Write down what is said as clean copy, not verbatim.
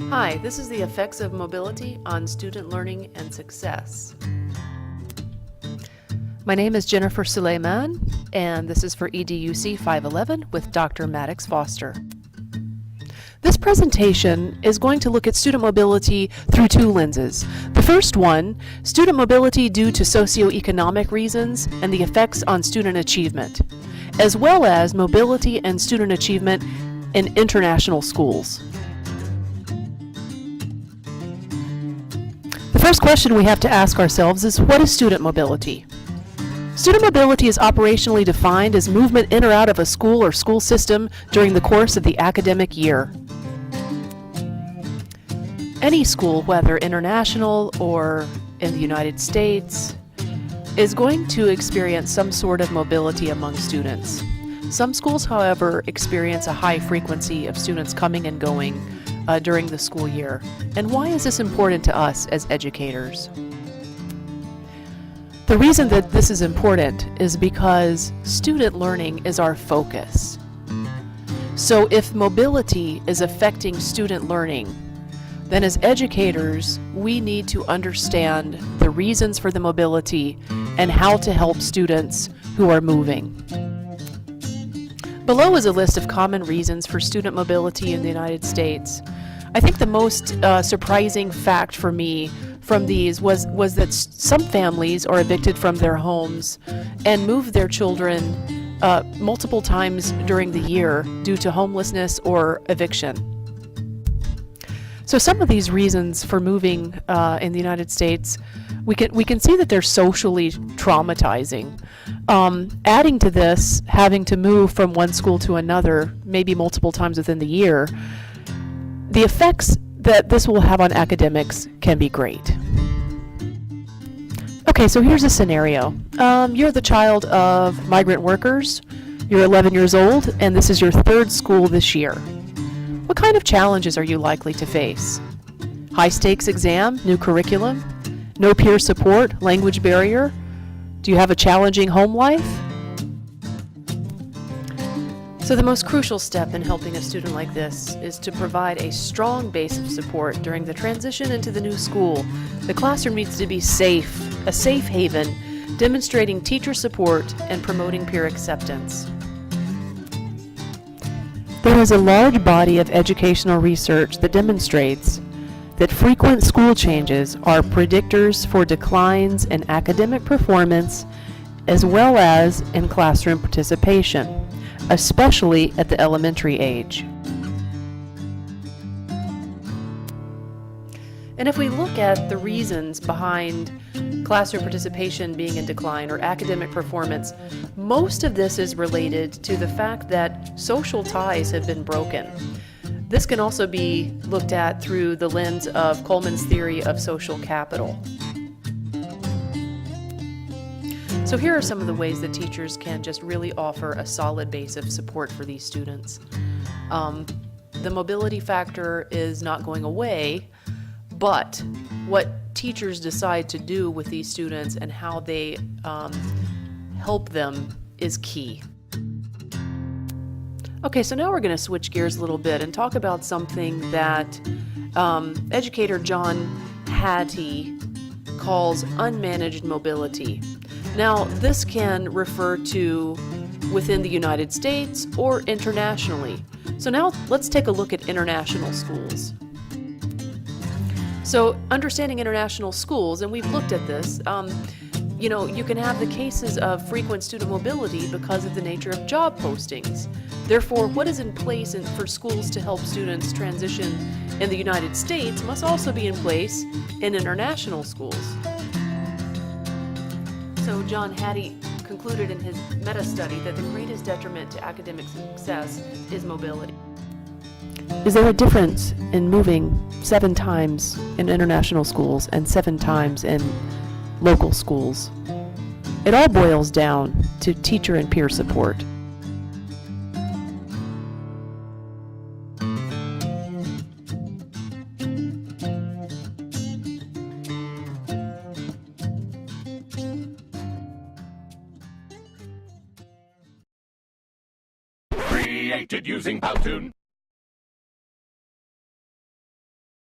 Hi, this is the effects of mobility on student learning and success. My name is Jennifer Suleiman, and this is for EDUC 511 with Dr. Maddox Foster. This presentation is going to look at student mobility through two lenses. The first one, student mobility due to socioeconomic reasons and the effects on student achievement, as well as mobility and student achievement in international schools. The first question we have to ask ourselves is, what is student mobility? Student mobility is operationally defined as movement in or out of a school or school system during the course of the academic year. Any school, whether international or in the United States, is going to experience some sort of mobility among students. Some schools, however, experience a high frequency of students coming and going during the school year. And why is this important to us as educators? The reason that this is important is because student learning is our focus. So if mobility is affecting student learning, then as educators, we need to understand the reasons for the mobility and how to help students who are moving. Below is a list of common reasons for student mobility in the United States. I think the most surprising fact for me from these was that some families are evicted from their homes and move their children multiple times during the year due to homelessness or eviction. So some of these reasons for moving in the United States, we can see that they're socially traumatizing. Adding to this, having to move from one school to another, maybe multiple times within the year, the effects that this will have on academics can be great. Okay, so here's a scenario. You're the child of migrant workers, you're 11 years old, and this is your third school this year. What kind of challenges are you likely to face? High stakes exam, new curriculum, no peer support, language barrier? Do you have a challenging home life? So the most crucial step in helping a student like this is to provide a strong base of support during the transition into the new school. The classroom needs to be safe, a safe haven, demonstrating teacher support and promoting peer acceptance. There is a large body of educational research that demonstrates that frequent school changes are predictors for declines in academic performance as well as in classroom participation, especially at the elementary age. And if we look at the reasons behind classroom participation being in decline or academic performance, most of this is related to the fact that social ties have been broken. This can also be looked at through the lens of Coleman's theory of social capital. So here are some of the ways that teachers can just really offer a solid base of support for these students. The mobility factor is not going away, but what teachers decide to do with these students and how they help them is key. Okay, so now we're going to switch gears a little bit and talk about something that educator John Hattie calls unmanaged mobility. Now, this can refer to within the United States or internationally. So now let's take a look at international schools. So understanding international schools, and we've looked at this, you can have the cases of frequent student mobility because of the nature of job postings. Therefore, what is in place for schools to help students transition in the United States must also be in place in international schools. So John Hattie concluded in his meta-study that the greatest detriment to academic success is mobility. Is there a difference in moving 7 times in international schools and 7 times in local schools? It all boils down to teacher and peer support. Created using Powtoon.